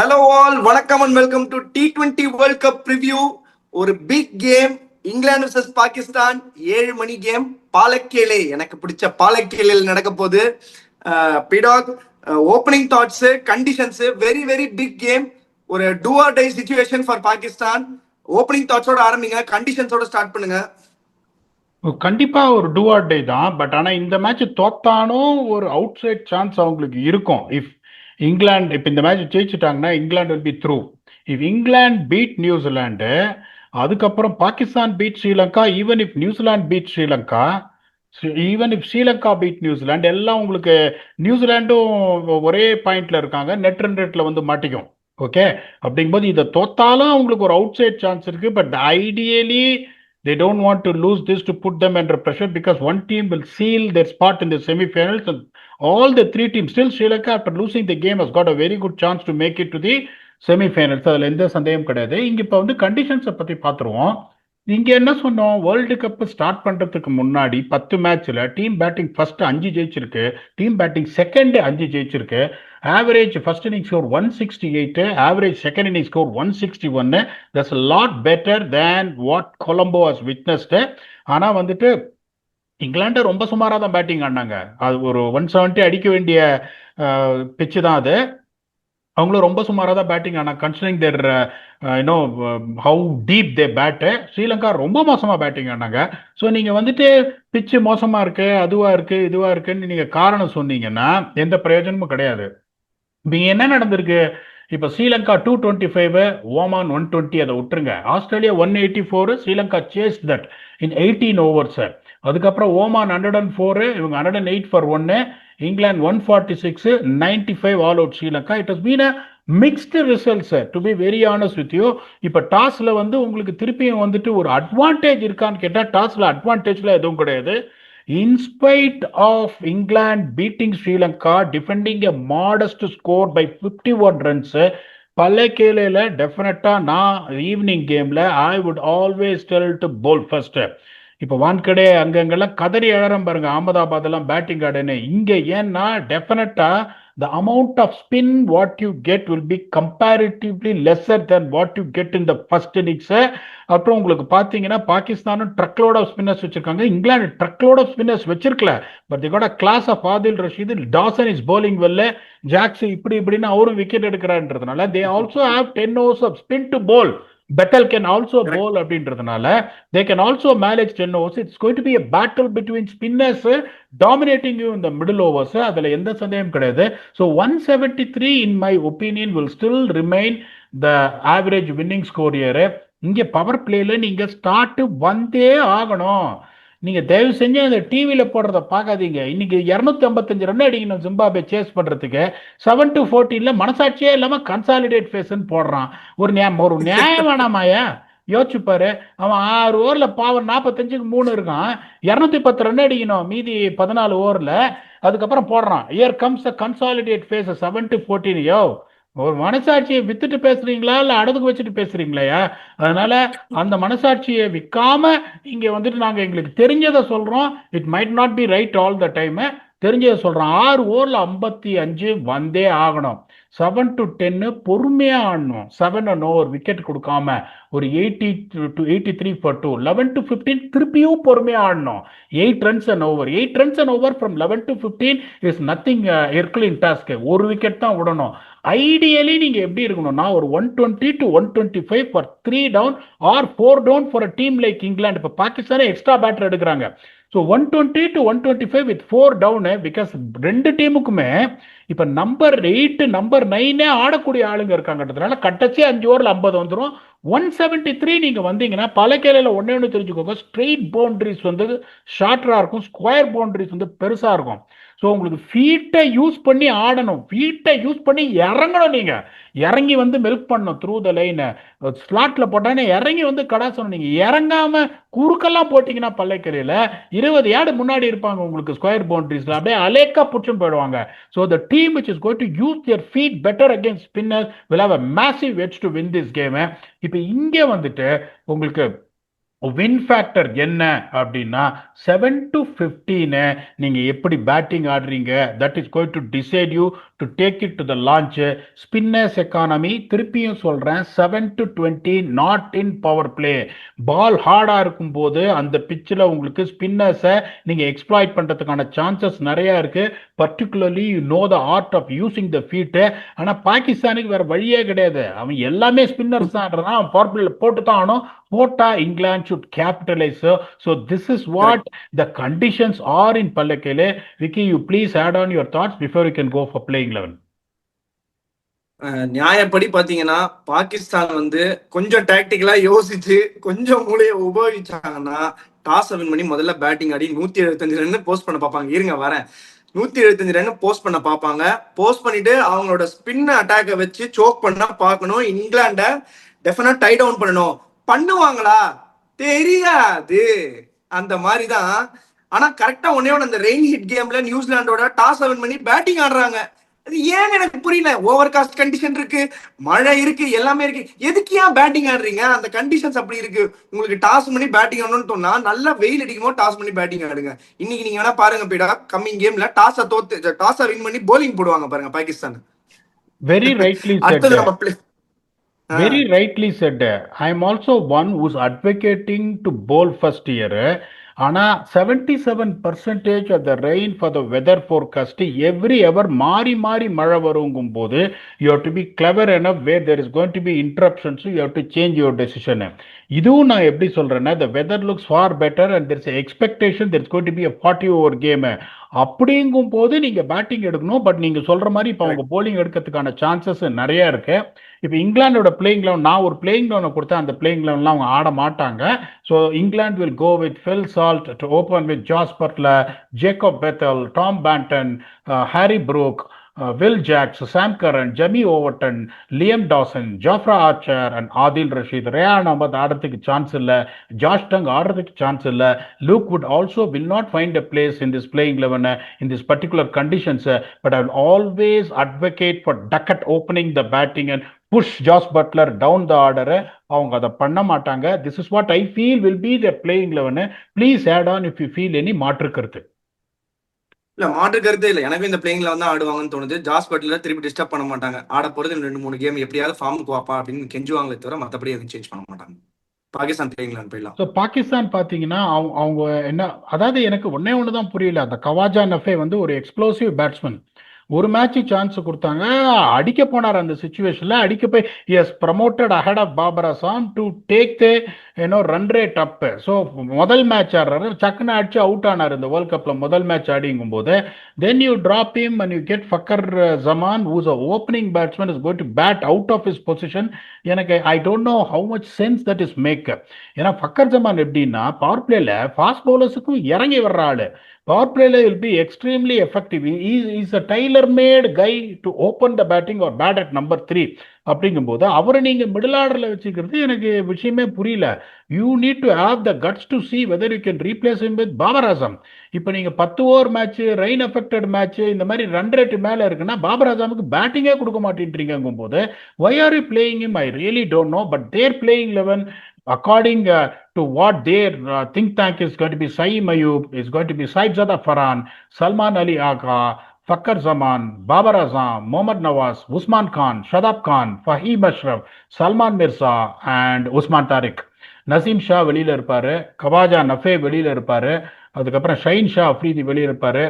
Hello all, வணக்கம் and welcome to T20 world cup preview. ஒரு big game, England vs Pakistan. 7 மணி game. Pallekele, எனக்கு பிடிச்ச பாலக்கேலையில் நடக்க போகுது. பிடாக் opening thoughts, conditions, very very big game. ஒரு do or die situation for Pakistan. Opening தாட்ஸோட ஆரம்பிங்க, கண்டிஷன்ஸோட ஸ்டார்ட் பண்ணுங்க. கண்டிப்பா ஒரு டூ ஆர் டே தான். பட் ஆனா இந்த மேட்ச் தோத்தாலும் ஒரு அவுட் சைட் சான்ஸ் அவங்களுக்கு இருக்கும். இஃப் இங்கிலாந்து இப்ப இந்த மேட்ச் ஜெயிச்சுட்டாங்கன்னா England will be through. If England beat New Zealand, அதுக்கப்புறம் Pakistan beat Sri Lanka, even if New Zealand beat Sri Lanka, even if Sri Lanka beat New Zealand, எல்லாம் உங்களுக்கு நியூசிலாண்டும் ஒரே பாயிண்ட்ல இருக்காங்க, நெட் ரன் ரேட்ல வந்து மாட்டிக்கும். ஓகே, அப்படிங்கும்போது இதை தோத்தாலும் அவங்களுக்கு ஒரு அவுட் சைட் சான்ஸ் இருக்கு. But ideally they don't want to lose this to put them under pressure, because one team will seal their spot in the semi-finals, and all the three teams, still Sri Lanka after losing the game has got a very good chance to make it to the semi-finals. அதில் எந்த சந்தேகம் கிடையாது. இங்க இப்போ வந்து கண்டிஷன்ஸை பற்றி பார்த்துருவோம். இங்க என்ன சொன்னோம், வேர்ல்டு கப் ஸ்டார்ட் பண்றதுக்கு முன்னாடி 10 மேட்ச்ல டீம் பேட்டிங் ஃபர்ஸ்ட் 5 ஜெயிச்சிருக்கு, டீம் பேட்டிங் செகண்ட் 5 ஜெயிச்சிருக்கு. Average first inning score 168, average second inning score 161. That's a lot better than what Colombo has witnessed. ஆனா வந்துட்டு இங்கிலாந்து ரொம்ப சுமாராக தான் பேட்டிங் ஆடினாங்க. அது ஒரு 170 அடிக்க வேண்டிய பிச்சு தான் அது. அவங்களும் ரொம்ப சுமாராக தான் பேட்டிங் ஆனால் considering their you know how deep they bat. Sri Lanka ரொம்ப மோசமாக பேட்டிங் ஆனாங்க. ஸோ நீங்கள் வந்துட்டு பிச்சு மோசமாக இருக்கு, அதுவாக இருக்கு, இதுவாக இருக்குன்னு நீங்கள் காரணம் சொன்னீங்கன்னா எந்த பிரயோஜனமும் கிடையாது. இப்போ என்ன நடந்திருக்கு, இப்போ ஸ்ரீலங்கா 225, ஓமான் 120, அதை விட்டுருங்க. Australia 184, Sri Lanka says that in 18 overs. அதுக்கப்புறம் ஓமான் 104, இவங்க 108 for 1. England 146, 95 all out Sri Lanka. It has been a mixed results, to be very honest with you. இப்போ டாஸில் வந்து உங்களுக்கு திருப்பியும் வந்துட்டு ஒரு அட்வான்டேஜ் இருக்கான்னு கேட்டால் டாஸில் அட்வான்டேஜ்லாம் எதுவும் கிடையாது. In spite of England beating Sri Lanka, defending a modest score by 51 runs, பல்லக்கேலையில் டெஃபினட்டாக நான் ஈவினிங் கேமில் I would always tell to bowl first. இப்போ வான்கடே அங்கங்கெல்லாம் கதறி அழறம் பாருங்க, அகமதாபாத்லாம் பேட்டிங் ஆடுன்னு. இங்கே ஏன்னா டெஃபினட்டாக the amount of spin what you get will be comparatively lesser than what you get in the first innings. அப்புறம் உங்களுக்கு பார்த்தீங்கன்னா பாகிஸ்தானும் ட்ரக்லோட் ஆஃப் ஸ்பின்னர்ஸ் வச்சிருக்காங்க, இங்கிலாந்து ட்ரக்லோட் ஆஃப் ஸ்பின்னர்ஸ் வச்சிருக்கல. But the got a class of Adil Rashid, Dawson is bowling வெல்ல, Jacks இப்படி இப்படின்னு அவரும் விக்கெட் எடுக்கிறான்றதுனால they also have 10 overs of spin to bowl. Bettel can also bowl அப்படின்றதுனால they can also manage 10 overs. It's going to be a battle between spinners dominating you in the middle overs. அதில் எந்த சந்தேகம் கிடையாது. So 173 in my opinion will still remain the average winning score here. இங்கே power பிளேல நீங்க start வந்தே ஆகணும். நீங்க தயவு செஞ்சு அந்த டிவியில போடுறத பார்க்காதீங்க. இன்னைக்கு 255 ரன் அடிக்கணும் ஜிம்பாப்வே சேஸ் பண்றதுக்கு. 7-14 மனசாட்சியே இல்லாம கன்சாலிடேட் ஃபேஸ்ன்னு போடுறான். ஒரு நியாயம் வேணாமாயா? யோசிச்சு பாரு. அவன் 6 ஓவர்ல பாவம் 45க்கு 3 இருக்கான், 210 ரன் அடிக்கணும் மீதி 14 ஓவர்ல. அதுக்கப்புறம் போடுறான் here comes the consolidate phase 7-14. Yo, ஒரு மனசாட்சியை வித்துட்டு பேசுறீங்களா இல்ல அடதுக்கு வச்சுட்டு பேசுறீங்களையா? அதனால அந்த மனசாட்சியை விற்காம இங்க வந்துட்டு நாங்க எங்களுக்கு தெரிஞ்சதை சொல்றோம். It might not be right all the time. தெரிஞ்சதை சொல்றோம். 6 ஓவர்ல 55 வந்தே ஆகணும். 7-10 பொறுமையா ஆடணும். 7 an over விக்கெட் கொடுக்காம ஒரு 80-83 for 2. 11-15 திருப்பியும் பொறுமையா ஆடணும். 8 runs an over. 8 runs an over from 11-15 is nothing herculean task. ஒரு விக்கெட் தான் விடணும். ஐடியலி நீங்க எப்படி இருக்கணும்னா ஒரு 120-125 for 3 down or 4 down for a team like England. இப்போ பாகிஸ்தானே எக்ஸ்ட்ரா பேட்டர் எடுக்கிறாங்க. ஸோ 120-125 with 4 down, பிகாஸ் ரெண்டு டீமுக்குமே இப்போ நம்பர் 8 நம்பர் 9 ஆடக்கூடிய ஆளுங்க இருக்காங்கன்றதுனால கட்டச்சி 5 ஓவரில் 50 வந்துடும். 173 நீங்க வந்தீங்கன்னா பலகேலையில் ஒன்று தெரிஞ்சுக்கோங்க, ஸ்ட்ரெயிட் பவுண்டரிஸ் வந்து ஷார்ட்டரா இருக்கும், ஸ்கொயர் பவுண்டரிஸ் வந்து பெருசா இருக்கும். ஸோ உங்களுக்கு ஃபீட்டை யூஸ் பண்ணி ஆடணும், ஃபீட்டை யூஸ் பண்ணி இறங்கணும். நீங்க இறங்கி வந்து மெல்க் பண்ணணும் த்ரூ த லைன். ஸ்லாட்ல போட்டானே இறங்கி வந்து கடாசணும். நீங்க இறங்காம குறுக்கெல்லாம் போட்டீங்கன்னா பல்லைக்கரையில 20 யார்டு முன்னாடி இருப்பாங்க உங்களுக்கு ஸ்கொயர் பவுண்டரிஸ்ல, அப்படியே அலேக்கா புடிச்சும் போயிடுவாங்க. So the team which is going to use their feet better against spinners will have a massive edge to win this game. இப்போ இங்கே வந்துட்டு உங்களுக்கு வின் ஃபேக்டர் என்ன அப்படின்னா 7-15 நீங்க எப்படி பேட்டிங் ஆடுறீங்க, that is going to decide you to take it to the launch. Spinners economy, திருப்பியும் சொல்றேன், 7-20 not in power play. Ball ஹார்டா இருக்கும் போது அந்த பிச்சில் உங்களுக்கு ஸ்பின்னர்ஸை நீங்க எக்ஸ்ப்ளாய்ட் பண்றதுக்கான சான்சஸ் நிறைய இருக்கு. Particularly you know the art of using the feet. ஆனா பாகிஸ்தானுக்கு வேற வழியே கிடையாது, அவன் எல்லாமே ஸ்பின்னர்ஸ் தான், அவன் பவர் பிளேல போட்டு தான் ஆனும். Quota England should capitalize, sir. So this is what the conditions are in Pallekele. Vicky, you please add on your thoughts before we can go for playing 11. நியாயப்படி பாத்தீங்கன்னா பாகிஸ்தான் வந்து கொஞ்சம் டாக்டிக்கலா யோசிச்சு கொஞ்சம் மூளையை உபயோகிச்சாங்கன்னா டாஸ் வின் பண்ணி முதல்ல பேட்டிங் ஆடி 175 ரன் போஸ்ட் பண்ண பார்ப்பாங்க. இருங்க வரேன். 175 ரன் போஸ்ட் பண்ண பார்ப்பாங்க. போஸ்ட் பண்ணிட்டு அவங்களோட ஸ்பின் அட்டாக்கை வச்சு சோக் பண்ண பார்க்கணும். இங்கிலாண்ட டெஃபினட் டை டவுன் பண்ணணும். பண்ணுவாங்களா தெரியாது, அந்த மாதிரிதான். ஆனா கரெக்டா ஒன்னே அந்த ரெயின் ஹிட் கேம்ல நியூசிலாண்டோட டாஸ் வின் பண்ணி பேட்டிங் ஆடுறாங்க. அது ஏன்னு எனக்கு புரியல. ஓவர் காஸ்ட் கண்டிஷன் இருக்கு, மழை இருக்கு, எல்லாமே இருக்கு. எதுக்கு ஏன் பேட்டிங் ஆடுறீங்க? அந்த கண்டிஷன்ஸ் அப்படி இருக்கு. உங்களுக்கு டாஸ் பண்ணி பேட்டிங் ஆடணும்னு தோணா நல்லா வெயில் அடிக்குமோ டாஸ் பண்ணி பேட்டிங் ஆடுங்க. இன்னைக்கு நீங்க வேணா பாருங்க பீடா, கம்மிங் கேம்ல டாஸை வின் பண்ணி போலிங் போடுவாங்க பாருங்க பாகிஸ்தான். வெரி ரைட்லி அடுத்தது நம்ம Very rightly said. I am also one who's advocating to bowl first year. ஆனா 77% of the rain for the weather forecast every ever மாறி மாறி மழை வருங்கும் போது you have to be clever enough where there is going to be interruptions, so you have to change your decision. இதுவும் நான் எப்படி சொல்றேன்னா, the weather looks far better and there is an expectation there is going to be a 40 over game. அப்படிங்கும் போது நீங்க batting எடுக்கணும். But நீங்க சொல்ற மாதிரி இப்போ அவங்க போலிங் எடுக்கிறதுக்கான சான்சஸ் நிறைய இருக்கு. இப்போ இங்கிலாண்டோட பிளேயிங் லெவன், நான் ஒரு பிளேயிங் லெவனை கொடுத்தேன், அந்த பிளேயிங் லெவன்லாம் அவங்க ஆட மாட்டாங்க. So England will go with Phil Salt to open with Jos Buttler, Jacob Bethell, Tom Banton, Harry Brook, Will Jacks, Sam Curran, Jamie Overton, Liam Dawson, Jofra Archer and Adil Rashid. Rayan Ahmed ஆடுறதுக்கு chance இல்லை, Josh tongue ஆடுறதுக்கு chance இல்லை. Luke Wood also will not find a place in this playing 11 in this particular conditions. But I will always advocate for Duckett opening the batting and push Josh Butler down the order. அவங்க அதை பண்ண மாட்டாங்க. This is what I feel will be their playing 11. Please add on if you feel any மாற்று கருத்து. இல்ல மாற்று கருத்தே இல்லை. எனக்கு இந்த பிளேயிங்ல வந்து ஆடுவாங்கன்னு தோணுது. ஜாஸ் பட்லர் திருப்பி டிஸ்டர்ப் பண்ண மாட்டாங்க. ஆட போறது 2-3 கேம் எப்படியாவது ஃபார்முக்கு வாப்பா அப்படின்னு கெஞ்சுவாங்களே தவிர மற்றபடி எதுவும் சேஞ்ச் பண்ண மாட்டாங்க. பாகிஸ்தான் பிளேயிங்ல போயிடலாம். ஸோ பாகிஸ்தான் பாத்தீங்கன்னா அவங்க என்ன, அதாவது எனக்கு ஒன்னே ஒண்ணுதான் புரியல. அந்த கவாஜா நஃபே வந்து ஒரு எக்ஸ்ப்ளோசிவ் பேட்ஸ்மேன். ஒரு மேட்சுக்கு சான்ஸ் கொடுத்தாங்க, அடிக்க போனார். அந்த சுச்சுவேஷன்ல அடிக்க போய் is promoted ahead of Babar Azam to take the run rate up. So முதல் மேட்ச் ஆடுறாரு, சக்குன்னு அடிச்சு அவுட் ஆனார் இந்த வேர்ல்ட் கப்ல முதல் மேட்ச் ஆடிங்கும் போது. Then you drop him and you get Fakhar Zaman who's a opening batsman is going to bat out of his position. எனக்கு I don't know how much sense that is make. ஏன்னா ஃபக்கர் ஜமான் எப்படின்னா power பிளேல fast பவுலர்ஸுக்கும் இறங்கி வர்ற ஆளு. Power play will be extremely effective. He is a tailor-made guy to open the batting or bat at number 3. அப்படிங்கும்போது அவரை நீங்க மிடில் ஆர்டர்ல வச்சுக்கிறது எனக்கு விஷயமே புரியல. You need to have the guts to see whether you can replace him with Babar Azam. இப்போ நீங்க 10 over match, rain affected match, இந்த மாதிரி ரன் ரேட் மேல இருக்குன்னா பாபர் ஆசமுக்கு பேட்டிங்கே கொடுக்க மாட்டேன்றீங்கும் போது why are you playing him? I really don't know. But their playing 11 according to what their think tank is going to be, Saeem Ayub is going to be Saibzada Farhan, Salman Ali Agha, Fakhar Zaman, Babar Azam, Mohammad Nawaz, Usman Khan, Shadab Khan, Fahim Ashraf, Salman Mirza and Usman Tariq. Naseem Shah வெளியில இருப்பாரு, கவாஜா நஃபே வெளியில இருப்பாரு, அதுக்கப்புறம் shine Shah Afridi வெளியே இருப்பாரு.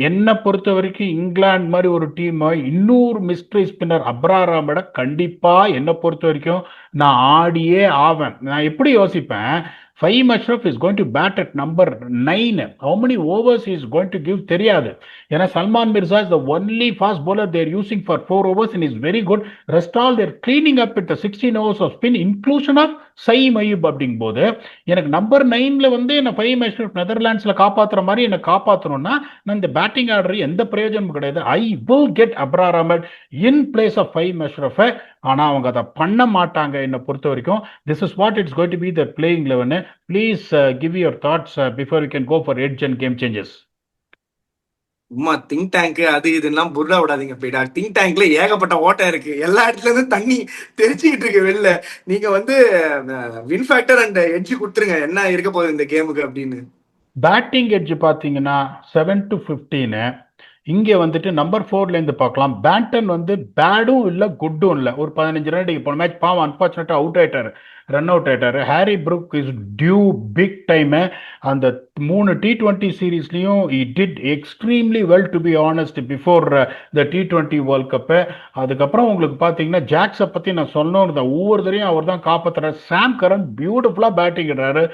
என்னை பொறுத்த வரைக்கும் இங்கிலாந்து மாதிரி ஒரு டீம் இன்னொரு மிஸ்ட்ரி ஸ்பின்னர் அப்ராராமோட கண்டிப்பா என்னை பொறுத்த வரைக்கும் நான் ஆடியே ஆவேன். நான் எப்படி யோசிப்பேன், Fahim Ashraf is going to bat at number 9. How many overs he is going to give தெரியாது. ஏன்னா Salman Mirza is the only fast bowler they are using for 4 overs and is very good. Rest all they are cleaning up with the 16 overs of spin, inclusion of Saeem Ayub. அப்படிங்கும் போது எனக்கு number 9ல வந்து என்ன Fahim Ashraf நெதர்லாண்ட்ஸ்ல காப்பாத்துற மாதிரி என்ன காப்பாற்றணும்னா நான் இந்த பேட்டிங் ஆர்டர் எந்த பிரயோஜனமும் கிடையாது. I will get Abrar Ahmed in place of Fahim Ashraf. ஆனா அவங்க அதை பண்ண மாட்டாங்க என்னை பொறுத்த வரைக்கும். This is what it's going to be the playing 11. Please give your thoughts before you can go for edge and game changes. சும்மா think tank அது இதெல்லாம் புர்ரா விடாதீங்க போயிடா. திங்க் டேங்க்ல ஏகப்பட்ட ஓட்டம் இருக்கு, எல்லா இடத்துல இருந்து தண்ணி தெரிச்சுக்கிட்டு இருக்கு வெளில. நீங்க வந்து வின் ஃபேக்டர் அண்ட் எட்ஜ் கொடுத்துருங்க என்ன இருக்க போகுது இந்த கேமுக்கு அப்படின்னு. பேட்டிங் எட்ஜ் பார்த்தீங்கன்னா 7-15. இங்கே வந்துட்டு நம்பர் 4லேருந்து பார்க்கலாம். பேண்டன் வந்து பேடும் இல்லை குட்டும் இல்லை. ஒரு 15 ரன் அடிக்க போன மேட்ச் பாவம் அன்பார்ச்சுனேட்டாக அவுட் ஆயிட்டாரு, ரன் அவுட் ஆயிட்டாரு. Harry Brook is due big time. அந்த 3 T20 சீரீஸ்லையும் he did extremely well to be honest before the T20 world cup. அதுக்கப்புறம் உங்களுக்கு பார்த்தீங்கன்னா ஜாக்ஸை பற்றி நான் சொல்லணும், ஒவ்வொருத்தரையும் அவர் தான் காப்பாற்றுறாரு. சாம் கரன் பியூட்டிஃபுல்லாக பேட்டிங் இடுறாரு.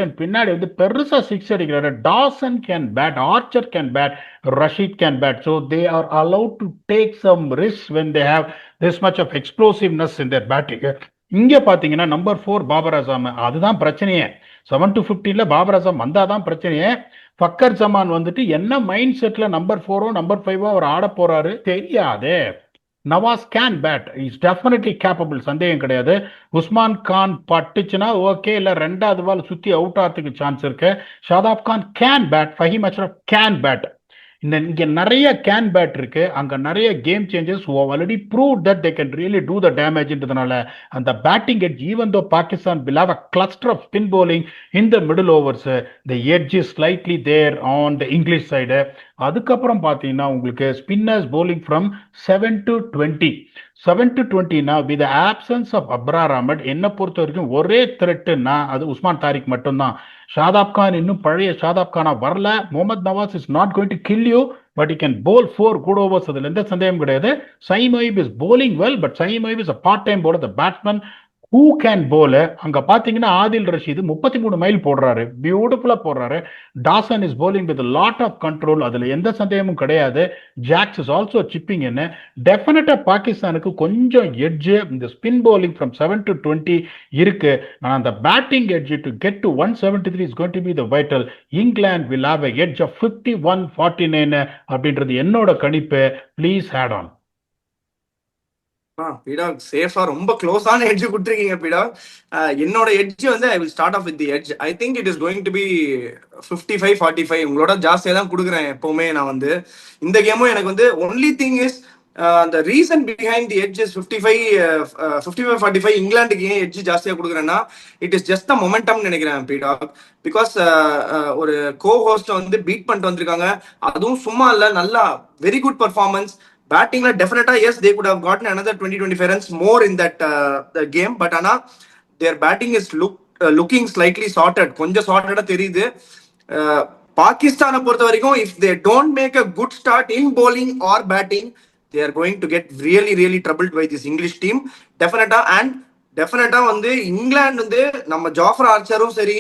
அண்ட் பின்னாடி வந்து பெருசா சிக்ஸ் அடிக்கிறாரு. Dawson can bat, Archer can bat, Rashid can bat. So they are allowed to take some risk when they have this much of explosiveness in their batting. இங்க பாத்தீங்கன்னா நம்பர் 4 பாபர் அசாம், அதுதான் பிரச்சனையே. 7-15 பாபர் அசாம் வந்தாதான் பிரச்சனையே. ஃபக்கர் ஜமான் வந்துட்டு என்ன மைண்ட் செட்ல நம்பர் 4ஓ நம்பர் 5ஓ அவர் ஆட போறாரு தெரியாது. Nawaz can bat, is definitely capable, சந்தேகம் கிடையாது. உஸ்மான் கான் பட்டுச்சுன்னா ஓகே, இல்லை ரெண்டாவது பால் சுற்றி அவுட் ஆகிறதுக்கு சான்ஸ் இருக்கு. Shadab Khan can bat, Faheem Ashraf can bat. இங்க நிறைய கேன் பேட் இருக்கு. அங்க நிறைய game changers already prove that they can really do the டேமேஜ்ன்றதுனால அந்த batting edge, even though Pakistan will have a cluster of spin bowling in the middle overs, the edge is slightly there on the English side. அதுக்கப்புறம் பார்த்தீங்கன்னா உங்களுக்கு spinners bowling from 7-20. 7-20னா with options of Abrar Ahmed, என்னை பொறுத்த வரைக்கும் ஒரே த்ரெட்டுன்னா அது உஸ்மான் தாரிக் மட்டும்தான். ஷாதாப் கான் இன்னும் பழைய ஷாதாப் கானா வரல. Mohammad Nawaz is not going to kill you, but you can bowl 4 good overs, அதுல எந்த சந்தேகம் கிடையாது. Saim Ayub is bowling well, but Saim Ayub is a part time bowler, the batsman who can bowl. அங்க பாத்தீங்கன்னா ஆதில் ரஷீது 33 மைல் போடுறாரு, பியூட்டிஃபுல்லா போடுறாரு. Dawson is bowling with a lot of control, அதுல எந்த சந்தேகமும் கிடையாது. Jacks is also chipping. என்ன டெஃபினட்டா பாகிஸ்தானுக்கு கொஞ்சம் எட்ஜ் இந்த ஸ்பின் bowling from 7-20 இருக்கு. ஆனா அந்த batting edge to get to 173 is going to be the vital. England will have a edge of 51-49 அப்படின்றது என்னோட கணிப்பு. Please add on. பீடா சேஃபா ரொம்ப க்ளோஸான எட்ஜ் கொடுத்துருக்கீங்க பீடா. என்னோட எட்ஜ் வந்து I will start off with the edge. I think it is going to be 55-45. உங்களோட ஜாஸ்தியாக தான் கொடுக்குறேன் எப்பவுமே நான் வந்து. இந்த கேமும் எனக்கு வந்து only thing is the reason behind the edge is 55-45 இங்கிலாந்துக்கு ஏன் எட்ஜ் ஜாஸ்தியாக கொடுக்குறேன்னா it is just the momentum நினைக்கிறேன் பீடா. பிகாஸ் ஒரு கோ ஹோஸ்ட்டை வந்து பீட் பண்ணிட்டு வந்திருக்காங்க, அதுவும் சும்மா இல்லை, நல்லா வெரி குட் பர்ஃபார்மன்ஸ். பேட்டிங்ல டெஃபினட்டா yes they could have gotten another 20-25 runs more in that game, but ஆனா their batting is looking slightly sorted, கொஞ்சம் சார்ட்டடா தெரியுது. பாகிஸ்தானை பொறுத்த வரைக்கும் if they don't make a good start in bowling or batting, they are going to get really troubled by this English team டெஃபினட்டா வந்து இங்கிலாந்து வந்து நம்ம ஜாஃபர் ஆர்ச்சரும் சரி,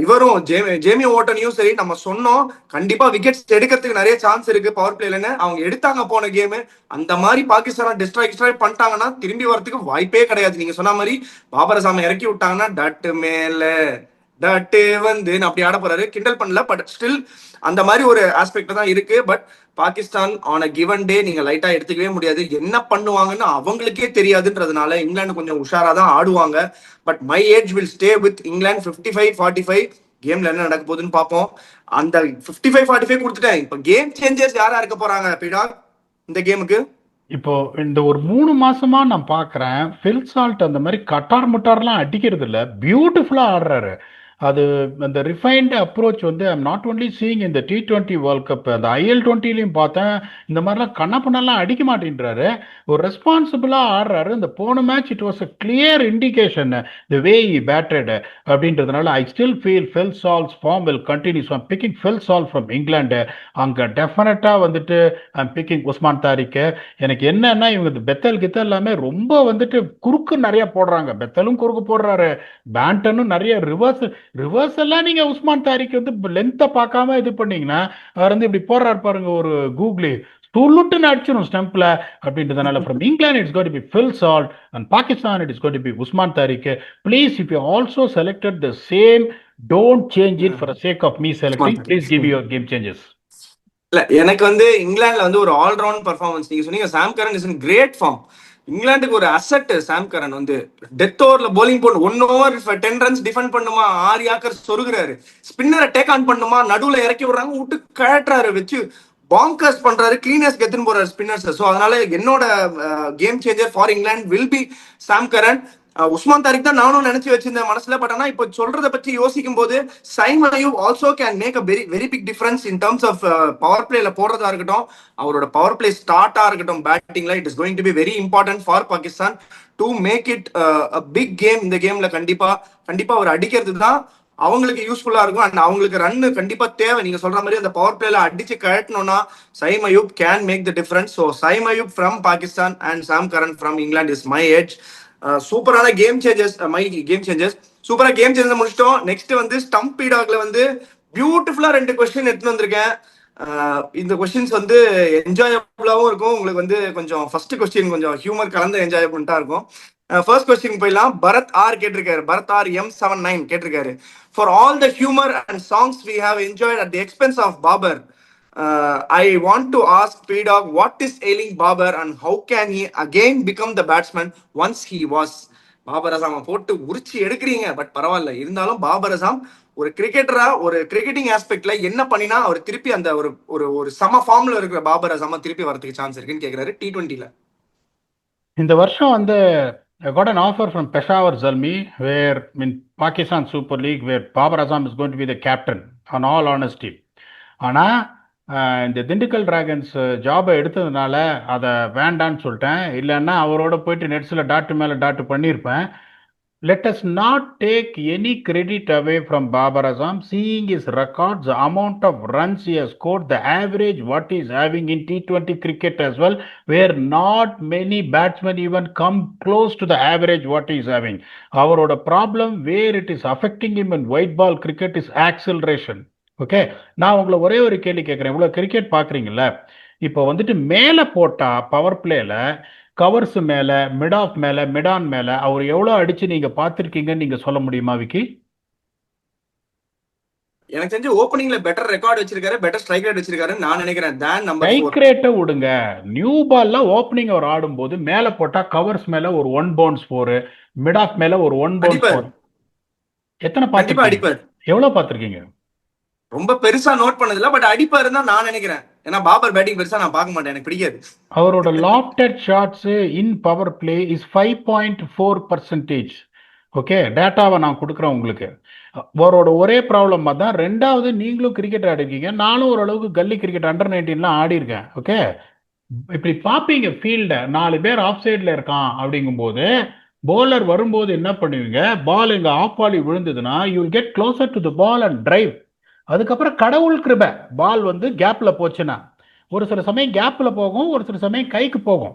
இவரும் ஜேமி ஓட்டனையும் சரி நம்ம சொன்னோம் கண்டிப்பா விக்கெட்ஸ் எடுக்கிறதுக்கு நிறைய சான்ஸ் இருக்கு பவர் பிளேலன்னு. அவங்க எடுத்தாங்க போன கேமு. அந்த மாதிரி பாகிஸ்தானை டிஸ்ட்ராய் பண்ணிட்டாங்கன்னா திரும்பி வரதுக்கு வாய்ப்பே கிடையாது. நீங்க சொன்ன மாதிரி பாபர் அசாமை இறக்கி விட்டாங்கன்னா டட்டு மேல டட்டு வந்து அப்படி ஆட போறாரு, கிண்டல் பண்ணல, பட் ஸ்டில் அந்த மாதிரி ஒரு ஆஸ்பெக்ட் தான் இருக்கு. But Pakistan on a given டே நீங்க லைட்டா எடுத்துக்கவே முடியாது, என்ன பண்ணுவாங்கன்னு அவங்களுக்கே தெரியாதுன்றதுனால இங்கிலாந்து கொஞ்சம் உஷாரா தான் ஆடுவாங்க. But my age will stay with England 55-45. கேம்ல என்ன நடக்க போகுதுன்னு பார்ப்போம். அந்த 55-45 கொடுத்துட்டேன். இப்ப கேம் சேஞ்சர்ஸ் யாரா இருக்க போறாங்க பீடா இந்த கேமுக்கு? இப்போ இந்த ஒரு 3 மாசமா நான் பாக்குறேன் ஃபில் சால்ட் அந்த மாதிரி கட்டார் முட்டார்லாம் அடிக்கிறது இல்ல, பியூட்டிஃபுல்லா ஆடுறாரு. அது அந்த ரிஃபைன்டு அப்ரோச் வந்து ஐம் நாட் ஒன்லி சீயிங் இந்த T20 வேர்ல்ட் கப், அந்த IL20லையும் பார்த்தேன். இந்த மாதிரிலாம் கண்ணப்பண்ணெல்லாம் அடிக்க மாட்டேன்றாரு, ஒரு ரெஸ்பான்சிபிளாக ஆடுறாரு. இந்த போன match it was a clear indication the way he batted அப்படின்றதுனால I still feel Phil Salt's form will continues. I'm picking Phil Salt from England. அங்கே டெஃபினட்டாக வந்துட்டு ஐம் பிக்கிங் உஸ்மான் தாரிக்கு. எனக்கு என்னன்னா இவங்க பெத்தல் கித்த எல்லாமே ரொம்ப வந்துட்டு குறுக்கு நிறைய போடுறாங்க. பெத்தலும் குறுக்கு போடுறாரு, பேண்டனும் நிறைய ரிவர்ஸ் எல்லாம் நீங்க உஸ்மான் தாரிக் வந்து லென்த்தை பார்க்காம இது பண்ணீங்கன்னா அவர் வந்து இப்படி போடுறாரு பாருங்க, ஒரு கூகுளி துள்ளுட்டுன்னு அடிச்சிடும் ஸ்டம்ப்ல அப்படின்றதுனால from England it's going to be Phil Salt and Pakistan it is going to be Usman Tariq. Please, if you also selected the same, don't change it for the sake of me selecting. Please give your game changes. இல்ல எனக்கு வந்து இங்கிலாந்துல வந்து ஒரு all-round performance. நீங்க சொன்னீங்க Sam Curran is in great form. இங்கிலாந்துக்கு ஒரு அசெட் சாம் கரன் வந்து டெத் ஓவர்ல bowling போட்டு 1 over 10 runs டிஃபெண்ட் பண்ணுமா 6 யாக்கர் சொருகுறாரு. ஸ்பின்னரை டேக் ஆன் பண்ணுமா நடுவுல இறக்கி விடுறாங்க விட்டு கழட்டுறாரு வச்சு பாங்கர்ஸ் பண்றாரு கிளீனர்ஸ் கெத்துன்னு போறாரு ஸ்பின்னர்ஸ். ஸோ அதனால என்னோட game changer for England will be Sam Curran. Usman Tariq தான் நானும் நினைச்சு வச்சிருந்தேன் மனசுல. பட் ஆனா இப்போ சொல்றதை பத்தி யோசிக்கும் போது Saim Ayub also can make a very very big difference in terms of power பிளேல போடுறதா இருக்கட்டும், அவரோட பவர் பிளே ஸ்டார்ட்டா இருக்கட்டும், பேட்டிங்ல it is going to be very important for Pakistan to make it a big game. இந்த கேம்ல கண்டிப்பா கண்டிப்பா அவர் அடிக்கிறது தான் அவங்களுக்கு யூஸ்ஃபுல்லா இருக்கும். அண்ட் அவங்களுக்கு ரன் கண்டிப்பா தேவை. நீங்க சொல்ற மாதிரி அந்த பவர் பிளேல அடிச்சு கழட்டணும்னா Saim Ayub can make the difference. So Saim Ayub from Pakistan and Sam Curran from England is my edge. சூப்பரான game changers, my game changers. சூப்பரா கேம் சேஞ்சர் முடிச்சிட்டோம். நெக்ஸ்ட் வந்து ஸ்டம்ப் பீடாக்ல வந்து பியூட்டிஃபுல்லா 2 கொஸ்டின் எடுத்துட்டு வந்திருக்கேன். இந்த கொஸ்டின்ஸ் வந்து என்ஜாயபிளாவும் இருக்கும். உங்களுக்கு வந்து கொஞ்சம் ஃபர்ஸ்ட் கொஸ்டின் கொஞ்சம் ஹியூமர் கலந்து என்ஜாயபிளா இருக்கும். ஃபர்ஸ்ட் கொஸ்டின் போயிடலாம். பரத் ஆர் கேட்டிருக்காரு. பரத் ஆர் M79 கேட்டிருக்காரு. For all the humour and songs we have enjoyed at the expense of Babar, I want to ask P-Dog what is ailing Babar and how can he again become the batsman once he was. Babar அசாம போட்டு உரிச்சு எடுக்கிறீங்க. But பரவாயில்ல, இருந்தாலும் பாபர் அசாம் ஒரு கிரிக்கெட்டரா ஒரு cricketing ஆஸ்பெக்ட்ல என்ன பண்ணினா அவர் திருப்பி அந்த ஒரு ஒரு ஒரு சம ஃபார்ம்ல இருக்கிற பாபர் அசாம திருப்பி வரதுக்கு சான்ஸ் இருக்குன்னு கேக்குறாரு T20ல. இந்த வருஷம் வந்து I got an offer from Peshawar Zalmi where in Pakistan Super League where Babar Azam is going to be the captain on all honesty. ஆனால் இந்த திண்டுக்கல் டிராகன்ஸ் ஜாபை எடுத்ததுனால அதை வேண்டான்னு சொல்லிட்டேன். இல்லைன்னா அவரோட போயிட்டு நெட்ஸில் டாட்டு மேலே டாட்டு பண்ணியிருப்பேன். Let us not take any credit away from Babar Azam. Seeing his records, the amount of runs he has scored, the average what he is having in T20 cricket as well, where not many batsmen even come close to the average what he is having. Our problem where it is affecting him in white ball cricket is acceleration. Okay, நான் உங்களை ஒரே ஒரு கேள்வி கேட்குறேன். இவ்வளோ cricket பார்க்குறீங்கல்ல, இப்போ வந்துட்டு மேலே போட்டால் பவர் பிளேல கவர்ஸ் மேலே, மிட் ஆஃப் மேலே, மிட் ஆன் மேலே அவர் எவ்வளோ அடிச்சு நீங்கள் பார்த்துருக்கீங்கன்னு நீங்கள் சொல்ல முடியுமா விக்கி? எனக்கு தெரிஞ்சு ஓப்பனிங்ல பெட்டர் ரெக்கார்ட் வச்சிருக்காரு, பெட்டர் ஸ்ட்ரைக் ரேட் வச்சிருக்காரு நான் நினைக்கிறேன். தான் நம்பர் 4 ஸ்ட்ரைக் ரேட்டை விடுங்க, நியூ பால்ல ஓப்பனிங் அவர் ஆடும்போது மேலே போட்டால் கவர்ஸ் மேலே ஒரு 1 பவுன்ஸ் 4, மிட் ஆஃப் மேலே ஒரு 1 பவுன்ஸ் 4. எத்தனை பார்த்துருக்கீங்க? எவ்வளோ பார்த்துருக்கீங்க? ரொம்ப பெருசா நோட் பண்ணதில்ல, பட் அடிப்பாரு தான் நான் நினைக்கிறேன். ஏன்னா பாபர் பேட்டிங் பெருசா நான் பார்க்க மாட்டேன், எனக்கு பிடிக்காது. அவரோட lofted shots in power play is 5.4%. Okay, டேட்டாவை நான் கொடுக்குறேன் உங்களுக்கு. அவரோட ஒரே ப்ராப்ளம் தான், ரெண்டாவது நீங்களும் கிரிக்கெட் ஆடிருக்கீங்க, நானும் ஓரளவுக்கு கல்லி கிரிக்கெட் அண்டர் 19லாம் ஆடிருக்கேன். ஓகே, இப்படி பார்ப்பீங்க ஃபீல்டை, 4 பேர் ஆஃப் சைடில் இருக்கான் அப்படிங்கும்போது போலர் வரும்போது என்ன பண்ணுவீங்க, பால் இங்கே ஆஃப் பாலி விழுந்ததுன்னா you will get closer to the ball and drive. அதுக்கப்புறம் கடவுள் கிருபை, பால் வந்து கேப்ல போச்சுன்னா ஒரு சில சமயம் கேப்ல போகும், ஒரு சில சமயம் கைக்கு போகும்.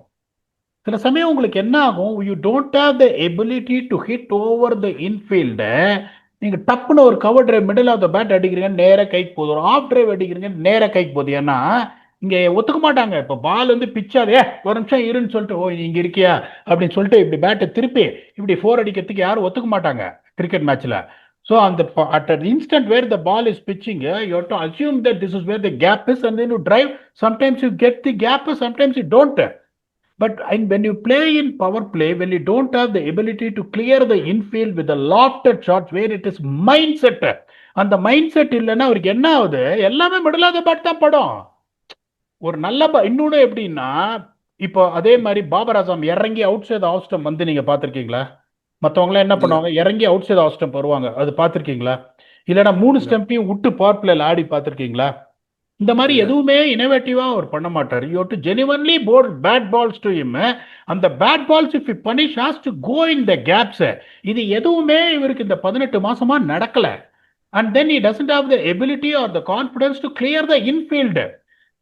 சில சமயம் உங்களுக்கு என்ன ஆகும், you don't have the ability to hit over the infield. நீங்க டப்புன்னு ஒரு cover drive middle off the bat அடிக்கிறீங்க, நேர கைக்கு போகுது. ஒரு ஆஃப் டிரைவ் அடிக்கிறீங்க, நேர கைக்கு போகுது. ஏன்னா இங்க ஒத்துக்க மாட்டாங்க. இப்போ பால் வந்து பிச்சாதே, ஒரு நிமிஷம் இருன்னு சொல்லிட்டு, ஓ நீங்க இருக்கியா அப்படின்னு சொல்லிட்டு இப்படி பேட்டை திருப்பி இப்படி 4 அடிக்கிறதுக்கு யாரும் ஒத்துக்க மாட்டாங்க கிரிக்கெட் மேட்ச்ல. So at an instant where the ball is pitching, you have to assume that this is where the gap is, and then you drive. Sometimes you get the gap, sometimes you don't. But when you play in power play, when you don't have the ability to clear the infield with the lofted shots, where it is mindset, and the mindset இல்லைன்னா அவருக்கு என்ன ஆகுது, எல்லாமே middle off the bad தான் படும். ஒரு நல்ல இன்னொன்று எப்படின்னா, இப்போ அதே மாதிரி பாபர் அசாம் இறங்கி அவுட் சைட் ஆஃப் ஸ்டம்ப் வந்து நீங்க பார்த்துருக்கீங்களா? மற்றவங்களாம் என்ன பண்ணுவாங்க, இறங்கி அவுட் சைட் ஆஃப் ஸ்டம்ப் வருவாங்க, அது பார்த்துருக்கீங்களா? இல்லைன்னா 3 ஸ்டம்பையும் விட்டு பவர் பிளேல ஆடி பார்த்துருக்கீங்களா? இந்த மாதிரி எதுவுமே இனோவேட்டிவா அவர் பண்ண மாட்டார். You to genuinely bowl bad balls to him. அந்த bad balls if you punish has to go in the gaps. இது எதுவுமே இவருக்கு இந்த 18 மாசமா நடக்கல. And then he doesn't have the ability or the confidence to clear the infield.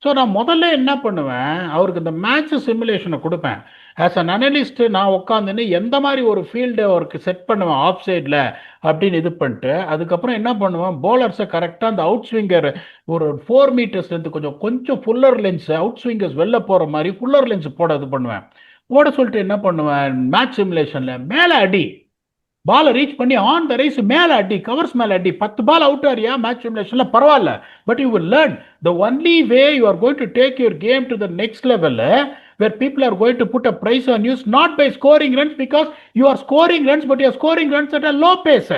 So நான் முதல்ல என்ன பண்ணுவேன், அவருக்கு இந்த மேட்ச் சிமுலேஷனை கொடுப்பேன். ஆஸ் அன் அனலிஸ்ட் நான் உட்காந்துன்னு எந்த மாதிரி ஒரு ஃபீல்டை அவருக்கு செட் பண்ணுவேன் ஆஃப் சைடில் அப்படின்னு இது பண்ணிட்டு, அதுக்கப்புறம் என்ன பண்ணுவேன், போலர்ஸை கரெக்டாக அந்த அவுட் ஸ்விங்கர் ஒரு 4 மீட்டர்ஸ்லேருந்து கொஞ்சம் ஃபுல்லர் லென்ஸ், அவுட் ஸ்விங்கர்ஸ் வெளில போகிற மாதிரி ஃபுல்லர் லென்ஸ் போட இது பண்ணுவேன். போட சொல்லிட்டு என்ன பண்ணுவேன், மேட்ச் சிமுலேஷனில் மேலே அடி, பாலை ரீச் பண்ணி ஆன் த ரைஸ் மேலே அடி, கவர்ஸ் மேலே அடி. 10 பால் அவுட் ஆறியா மேட்ச் சிமுலேஷன்ல பரவாயில்ல, but you will learn the only way you are going to take your came to the next level. where people are going to put a price on you not by scoring runs, because you are scoring runs, but you are scoring runs at a low pace.